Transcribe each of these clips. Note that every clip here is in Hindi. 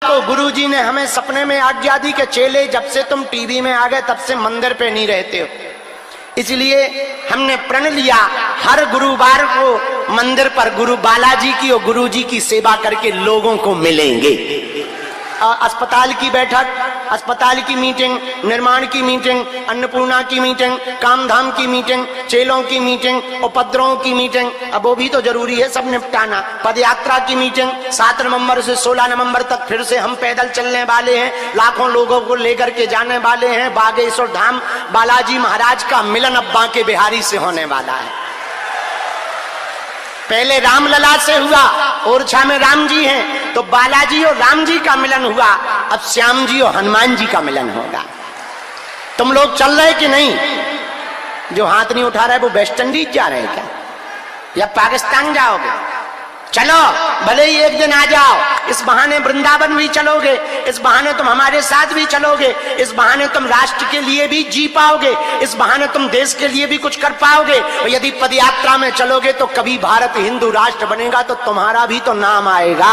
को गुरुजी ने हमें सपने में आज्ञा दी कि चेले जब से तुम टीवी में आ गए तब से मंदिर पे नहीं रहते हो, इसलिए हमने प्रण लिया हर गुरुवार को मंदिर पर गुरु बालाजी की और गुरुजी की सेवा करके लोगों को मिलेंगे। अस्पताल की बैठक, अस्पताल की मीटिंग, निर्माण की मीटिंग, अन्नपूर्णा की मीटिंग, कामधाम की मीटिंग, चेलों की मीटिंग, उपद्रवों की मीटिंग, अब वो भी तो जरूरी है सब निपटाना। पदयात्रा की मीटिंग 7 नवंबर से 16 नवंबर तक फिर से हम पैदल चलने वाले हैं, लाखों लोगों को लेकर के जाने वाले हैं। बागेश्वर धाम बालाजी महाराज का मिलन अब बांके बिहारी से होने वाला है। पहले रामलला से हुआ, ओरछा में राम जी हैं, तो बालाजी और राम जी का मिलन हुआ, अब श्याम जी और हनुमान जी का मिलन होगा। तुम लोग चल रहे कि नहीं? जो हाथ नहीं उठा रहा है वो वेस्ट इंडीज जा रहे हैं क्या, या पाकिस्तान जाओगे? चलो, भले ही एक दिन आ जाओ, इस बहाने वृंदावन भी चलोगे, इस बहाने तुम हमारे साथ भी चलोगे, इस बहाने तुम राष्ट्र के लिए भी जी पाओगे, इस बहाने तुम देश के लिए भी कुछ कर पाओगे। और यदि पदयात्रा में चलोगे तो कभी भारत हिंदू राष्ट्र बनेगा तो तुम्हारा भी तो नाम आएगा।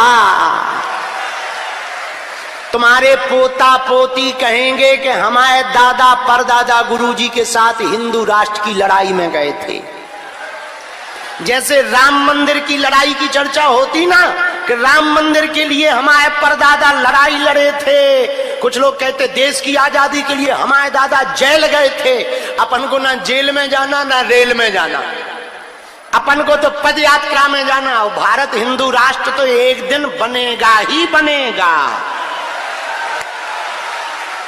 तुम्हारे पोता पोती कहेंगे कि हमारे दादा परदादा गुरुजी के साथ हिंदू राष्ट्र की लड़ाई में गए थे। जैसे राम मंदिर की लड़ाई की चर्चा होती ना कि राम मंदिर के लिए हमारे परदादा लड़ाई लड़े थे, कुछ लोग कहते देश की आजादी के लिए हमारे दादा जेल गए थे। अपन को ना जेल में जाना ना रेल में जाना, अपन को तो पद यात्रा में जाना। और भारत हिंदू राष्ट्र तो एक दिन बनेगा ही बनेगा।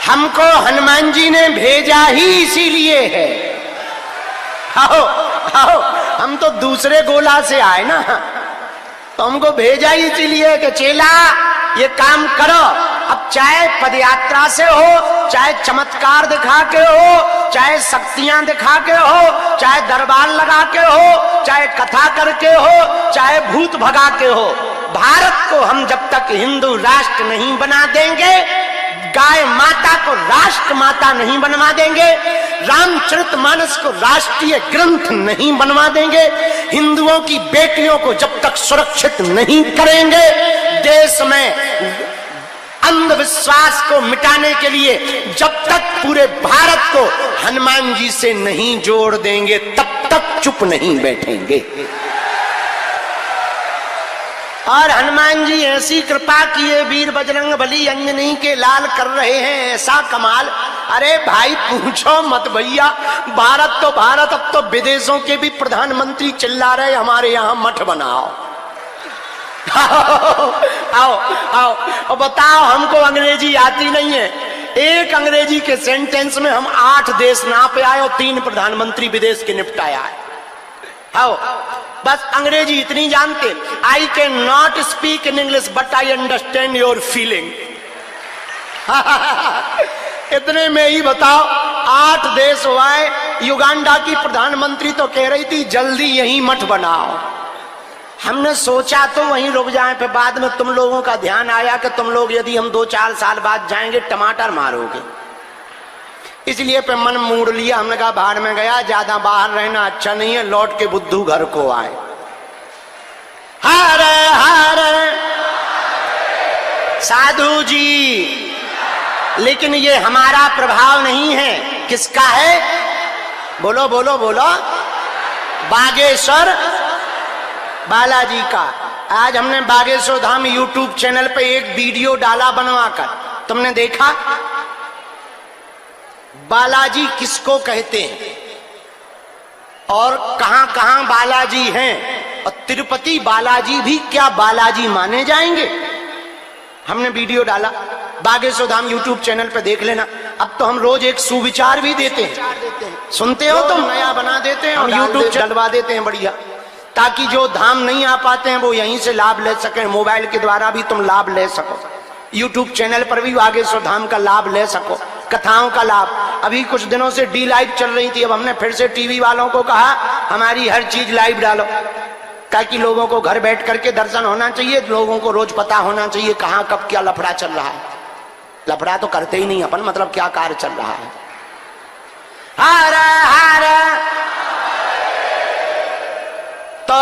हमको हनुमान जी ने भेजा ही इसीलिए है। आओ आओ, हम तो दूसरे गोला से आए ना, तो हमको भेजा ही इसीलिए कि चेला ये काम करो। अब चाहे पदयात्रा से हो, चाहे चमत्कार दिखा के हो, चाहे शक्तियां दिखा के हो, चाहे दरबार लगा के हो, चाहे कथा करके हो, चाहे भूत भगा के हो, भारत को हम जब तक हिंदू राष्ट्र नहीं बना देंगे, गाय माता को राष्ट्र माता नहीं बनवा देंगे, रामचरितमानस को राष्ट्रीय ग्रंथ नहीं बनवा देंगे, हिंदुओं की बेटियों को जब तक सुरक्षित नहीं करेंगे, देश में अंधविश्वास को मिटाने के लिए जब तक पूरे भारत को हनुमान जी से नहीं जोड़ देंगे, तब तक चुप नहीं बैठेंगे। और हनुमान जी ऐसी कृपा किए वीर बजरंग बली अंजनी के लाल कर रहे हैं ऐसा कमाल। अरे भाई पूछो मत भैया, भारत तो भारत, अब तो विदेशों के भी प्रधानमंत्री चिल्ला रहे हमारे यहाँ मठ बनाओ। आओ आओ और बताओ, हमको अंग्रेजी आती नहीं है, एक अंग्रेजी के सेंटेंस में हम 8 देश नाप आए और 3 प्रधानमंत्री विदेश के निपटाया है। आओ, बस अंग्रेजी इतनी जानते, I can not speak in English but I understand your feeling. इतने में ही बताओ 8 देश हुए। युगांडा की प्रधानमंत्री तो कह रही थी जल्दी यही मठ बनाओ। हमने सोचा तो वहीं रुक जाए, फिर बाद में तुम लोगों का ध्यान आया कि तुम लोग यदि हम 2-4 साल बाद जाएंगे टमाटर मारोगे, इसलिए पे मन मोड़ लिया। हमने कहा बाहर में गया, ज्यादा बाहर रहना अच्छा नहीं है, लौट के बुद्धू घर को आए। हर हर साधु जी, लेकिन ये हमारा प्रभाव नहीं है, किसका है? बोलो बोलो बोलो, बागेश्वर बालाजी का। आज हमने बागेश्वर धाम यूट्यूब चैनल पे एक वीडियो डाला बनवाकर, तुमने देखा? बालाजी किसको कहते हैं और कहां कहां बालाजी हैं, और तिरुपति बालाजी भी क्या बालाजी माने जाएंगे? हमने वीडियो डाला, बागेश्वर धाम यूट्यूब चैनल पे देख लेना। अब तो हम रोज एक सुविचार भी देते हैं, सुनते हो तुम? नया बना देते हैं और यूट्यूब डलवा देते हैं बढ़िया, ताकि जो धाम नहीं आ पाते हैं वो यहीं से लाभ ले सकें। मोबाइल के द्वारा भी तुम लाभ ले सको, यूट्यूब चैनल पर भी बागेश्वर धाम का लाभ ले सको, कथाओं का लाभ। अभी कुछ दिनों से डी लाइव चल रही थी, अब हमने फिर से टीवी वालों को कहा हमारी हर चीज लाइव डालो, ताकि लोगों को घर बैठ करके दर्शन होना चाहिए, लोगों को रोज पता होना चाहिए कहाँ कब क्या लफड़ा चल रहा है। लफड़ा तो करते ही नहीं अपन, मतलब क्या कार्य चल रहा है। हर हर तो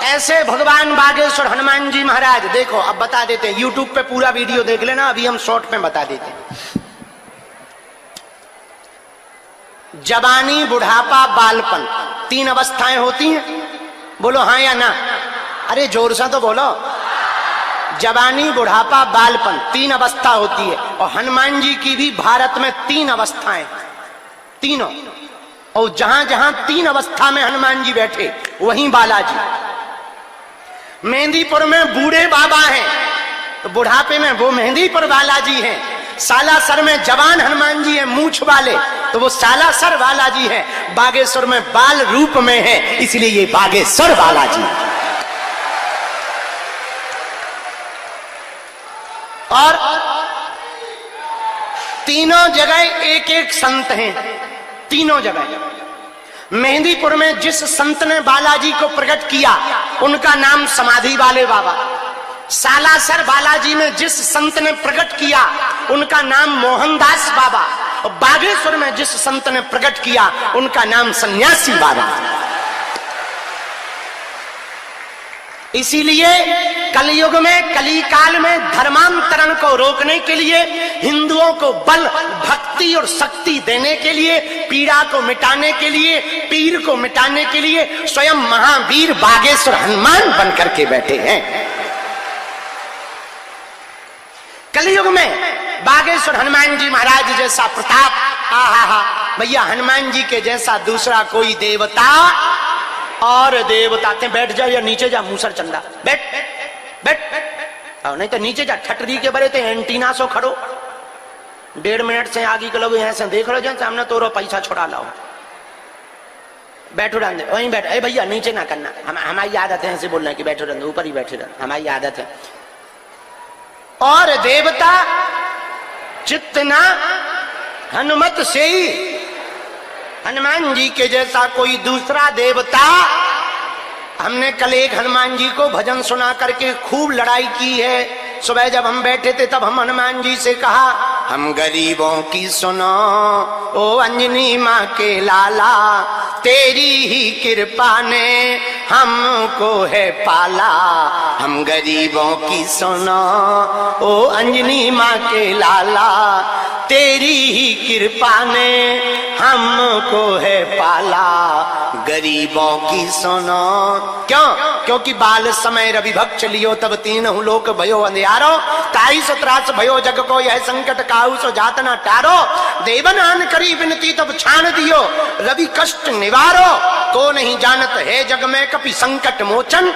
ऐसे भगवान बागेश्वर हनुमान जी महाराज, देखो अब बता देते हैं, यूट्यूब पे पूरा वीडियो देख लेना, अभी हम शॉर्ट में बता देते हैं। जवानी, बुढ़ापा, बालपन, 3 अवस्थाएं होती हैं। बोलो हाँ या ना? अरे जोर से तो बोलो। जवानी, बुढ़ापा, बालपन, 3 अवस्था होती है। और हनुमान जी की भी भारत में 3 अवस्थाएं, तीनों। और जहां जहां 3 अवस्था में हनुमान जी बैठे वहीं बालाजी। मेहंदीपुर में बूढ़े बाबा हैं, तो बुढ़ापे में वो मेहंदीपुर बालाजी हैं। सालासर में जवान हनुमान जी हैं, मूछ वाले, तो वो सालासर बालाजी हैं। बागेश्वर में बाल रूप में है, इसलिए ये बागेश्वर बालाजी। और तीनों जगह एक एक संत हैं, तीनों जगह। मेहंदीपुर में जिस संत ने बालाजी को प्रकट किया उनका नाम समाधि वाले बाबा। सालासर बालाजी में जिस संत ने प्रकट किया उनका नाम मोहनदास बाबा। और बागेश्वर में जिस संत ने प्रकट किया उनका नाम सन्यासी बाबा। इसीलिए कलयुग में, कली काल में धर्मांतरण को रोकने के लिए, हिंदुओं को बल, भक्ति और शक्ति देने के लिए, पीड़ा को मिटाने के लिए, पीर को मिटाने के लिए स्वयं महावीर बागेश्वर हनुमान बनकर के बैठे हैं। कलयुग में बागेश्वर हनुमान जी महाराज जैसा प्रताप, आहा भैया, हनुमान जी के जैसा दूसरा कोई देवता और देवता। बैठ जा या नीचे जा, मूसर चंदा, बैठ बैठ, और नहीं तो नीचे जा, ठटरी के बड़े थे एंटीना सो खड़ो। 1.5 मिनट से आगे के लोग यहाँ से देख लो, जन सामने तोरो पैसा छोड़ा लाओ। बैठो रहने, वहीं बैठ। अरे भैया नीचे ना करना, हमारी आदत है ऐसे बोलना कि बैठो रहने, ऊपर ही बैठे रहना, हमारी आदत है। और देवता चित्तना हनुमत से ही, हनुमान जी के जैसा कोई दूसरा देवता। हमने कल एक हनुमान जी को भजन सुना करके खूब लड़ाई की है। सुबह जब हम बैठे थे तब हम हनुमान जी से कहा, हम गरीबों की सुनो ओ अंजनी माँ के लाला, तेरी ही कृपा ने हमको है पाला। हम गरीबों की सुनो ओ अंजनी माँ के लाला, तेरी ही कृपा ने हमको है पाला। गरीबों की सुनो, क्यों? क्योंकि बाल समय रवि भक्त लियो, तब 3 लोक भयो अंधियारो, 23 त्रास भयो जग को, यह संकट काहू सो जात ना टारो। देवनान करी विनती तब छान दियो, रवि कष्ट निवारो। को नहीं जानत है जग में कपि संकट मोचन,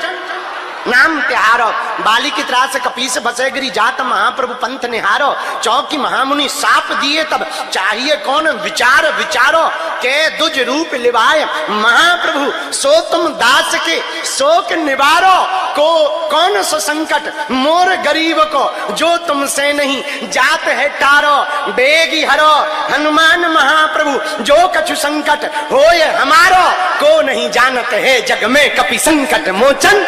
नाम त्यारो। बाली की त्रास कपीस बसेगिरी जात, महाप्रभु पंथ निहारो। चौकी महामुनि साप दिए तब चाहिए कौन विचार विचारो। के दुज रूप लिवाए महाप्रभु, सो तुम दास के शोक निवारो। को कौन सो संकट मोर गरीब को, जो तुमसे नहीं जात है टारो। बेगी हरो हनुमान महाप्रभु, जो कछु संकट होए हमारो। को नहीं जानत है जग में कपि संकट मोचन,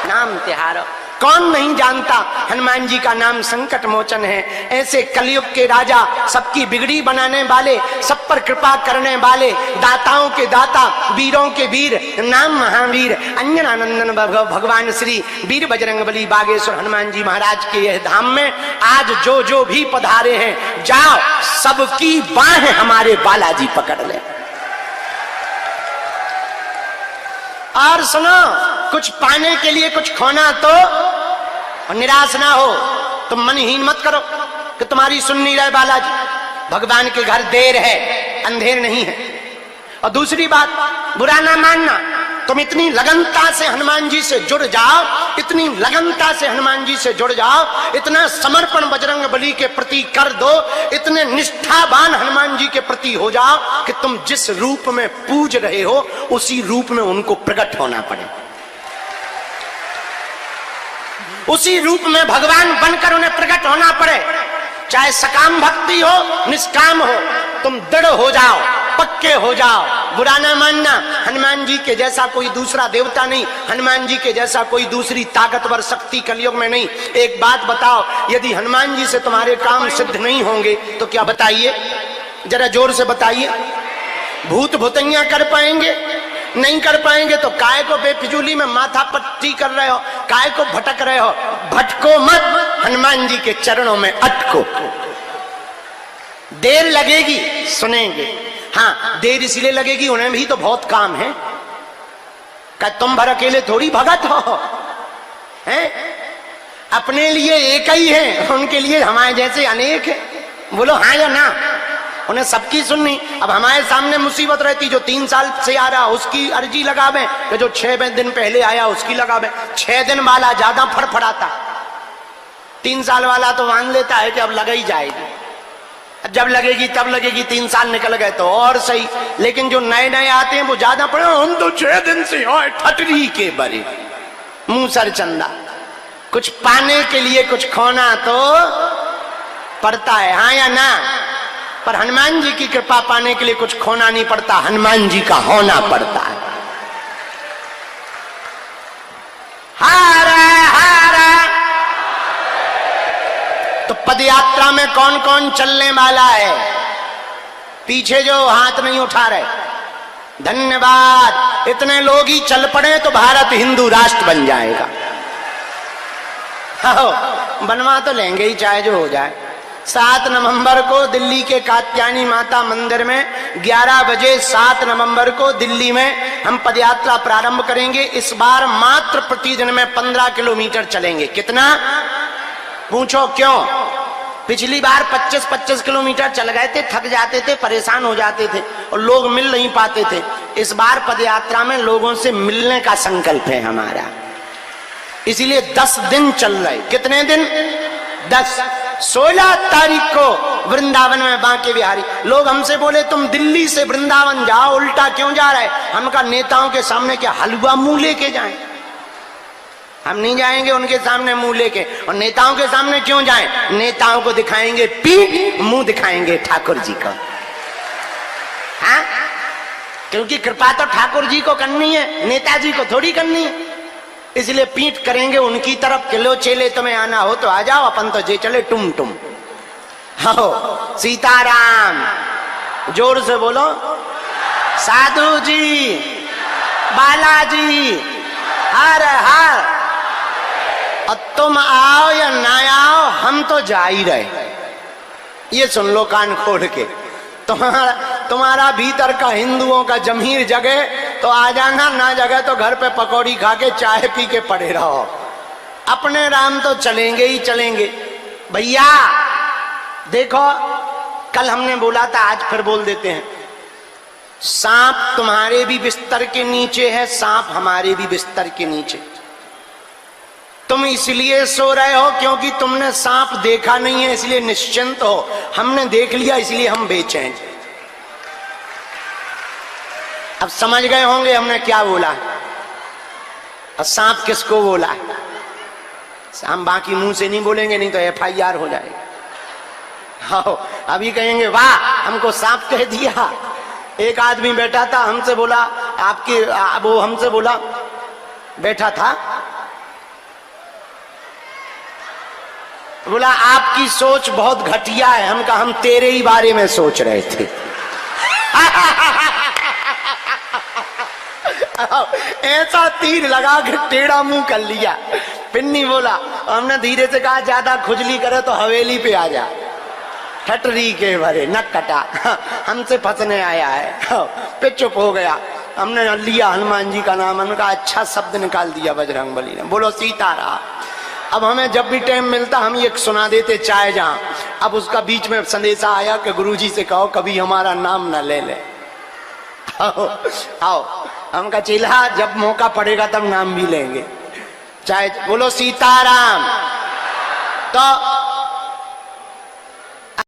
नाम तिहारो। कौन नहीं जानता हनुमान जी का नाम संकट मोचन है। ऐसे कलयुग के राजा, सबकी बिगड़ी बनाने वाले, सब पर कृपा करने वाले, दाताओं के दाता, वीरों के वीर, नाम महावीर अंजनानंदन भगवान श्री वीर बजरंगबली बागेश्वर हनुमान जी महाराज के यह धाम में आज जो जो भी पधारे हैं, जाओ सबकी बाहें हमारे बालाजी पकड़ ले। और सुनो, कुछ पाने के लिए कुछ खोना तो, और निराश ना हो। तुम मनहीन मत करो कि तुम्हारी सुन नहीं रहे बालाजी। भगवान के घर देर है, अंधेर नहीं है। और दूसरी बात, बुरा ना मानना, तुम इतनी लगनता से हनुमान जी से जुड़ जाओ, इतनी लगनता से हनुमान जी से जुड़ जाओ, इतना समर्पण बजरंगबली के प्रति कर दो, इतने निष्ठावान हनुमान जी के प्रति हो जाओ कि तुम जिस रूप में पूज रहे हो उसी रूप में उनको प्रकट होना पड़े, उसी रूप में भगवान बनकर उन्हें प्रकट होना पड़े। चाहे सकाम भक्ति हो निष्काम हो, तुम दृढ़ हो जाओ, पक्के हो जाओ। बुरा ना मानना, हनुमान जी के जैसा कोई दूसरा देवता नहीं, हनुमान जी के जैसा कोई दूसरी ताकतवर शक्ति कलयुग में नहीं। एक बात बताओ, यदि हनुमान जी से तुम्हारे काम सिद्ध नहीं होंगे तो क्या बताइए, जरा जोर से बताइए, भूत भूतैया कर पाएंगे? नहीं कर पाएंगे तो काय को बेफिजूली में माथा पट्टी कर रहे हो, काय को भटक रहे हो? भटको मत, हनुमान जी के चरणों में अटको। देर लगेगी, सुनेंगे। हाँ, देर इसलिए लगेगी, उन्हें भी तो बहुत काम है। क्या तुम भर अकेले थोड़ी भगत हो? हैं? अपने लिए एक ही है, उनके लिए हमारे जैसे अनेक है। बोलो हाँ या ना? उन्हें सबकी सुननी। अब हमारे सामने मुसीबत रहती, जो 3 साल से आ रहा उसकी अर्जी लगावे, तो जो 6 दिन पहले आया उसकी लगावे। 6 दिन वाला ज्यादा फड़फड़ाता, 3 साल वाला तो मान लेता है कि अब लग ही जाएगी, जब लगेगी तब लगेगी। 3 साल निकल गए तो और सही, लेकिन जो नए नए आते हैं वो ज्यादा पड़े। हम तो 6 दिन से आए, ठटरी के बरे, मुंह सर चंदा। कुछ पाने के लिए कुछ खोना तो पड़ता है, हाँ या ना? पर हनुमान जी की कृपा पाने के लिए कुछ खोना नहीं पड़ता, हनुमान जी का होना पड़ता है। हारा हारा। तो पदयात्रा में कौन कौन चलने वाला है? पीछे जो हाथ नहीं उठा रहे, धन्यवाद। इतने लोग ही चल पड़े तो भारत हिंदू राष्ट्र बन जाएगा। बनवा तो लेंगे ही, चाहे जो हो जाए। 7 नवंबर को दिल्ली के कात्यायनी माता मंदिर में 11 बजे 7 नवंबर को दिल्ली में हम पदयात्रा प्रारंभ करेंगे। इस बार मात्र प्रतिदिन में 15 किलोमीटर चलेंगे। कितना? पूछो क्यों? पिछली बार 25-25 किलोमीटर चल गए थे, थक जाते थे, परेशान हो जाते थे और लोग मिल नहीं पाते थे। इस बार पदयात्रा में लोगों से मिलने का संकल्प है हमारा, इसीलिए 10 दिन चल रहे। कितने दिन? 10। 16 तारीख को वृंदावन में बांके बिहारी। लोग हमसे बोले तुम दिल्ली से वृंदावन जाओ, उल्टा क्यों जा रहे? हम कहा नेताओं के सामने क्या हलवा मुंह लेके जाएं? हम नहीं जाएंगे उनके सामने मुंह लेके। और नेताओं के सामने क्यों जाएं? नेताओं को दिखाएंगे पीठ, मुंह दिखाएंगे ठाकुर जी को। हाँ, क्योंकि कृपा तो ठाकुर जी को करनी है, नेताजी को थोड़ी करनी है। इसलिए पीठ करेंगे उनकी तरफ, किलो चेले तुम्हें आना हो तो आ जाओ, अपन तो जे चले टुम टुम। हो सीताराम, जोर से बोलो। साधु जी, बालाजी, हर हर। और तुम आओ या ना आओ, हम तो जा ही रहे। ये सुन लो कान खोल के। तुम्हारा भीतर का हिंदुओं का जमीर जगे तो आ जाना, ना जगे तो घर पे पकौड़ी खा के चाय पी के पड़े रहो। अपने राम तो चलेंगे ही चलेंगे। भैया देखो, कल हमने बोला था, आज फिर बोल देते हैं। सांप तुम्हारे भी बिस्तर के नीचे है, सांप हमारे भी बिस्तर के नीचे। तुम इसलिए सो रहे हो क्योंकि तुमने सांप देखा नहीं है, इसलिए निश्चिंत हो। हमने देख लिया इसलिए हम बेचैन। अब समझ गए होंगे हमने क्या बोला और सांप किसको बोला। हम बाकी मुंह से नहीं बोलेंगे, नहीं तो FIR हो जाएगा। हाँ, अभी कहेंगे वाह हमको सांप कह दिया। एक आदमी बैठा था, हमसे बोला आपकी, वो हमसे बोला, बैठा था, बोला आपकी सोच बहुत घटिया है। हम कहा हम तेरे ही बारे में सोच रहे थे। ऐसा तीर लगा के टेढ़ा मुंह कर लिया। पिन्नी बोला, हमने धीरे से कहा ज्यादा खुजली करे तो हवेली पे आ जा। ठटरी के भरे नक कटा, हमसे फंसने आया है। पे चुप हो गया। हमने लिया हनुमान जी का नाम, उनका अच्छा शब्द निकाल दिया बजरंगबली ने। बोलो सीताराम। अब हमें जब भी टाइम मिलता हम ये सुना देते चाहे जहां। अब उसका बीच में संदेशा आया कि गुरुजी से कहो कभी हमारा नाम ना ले ले। आओ आओ, हम का चिल्हा जब मौका पड़ेगा तब नाम भी लेंगे, चाहे। बोलो सीताराम। तो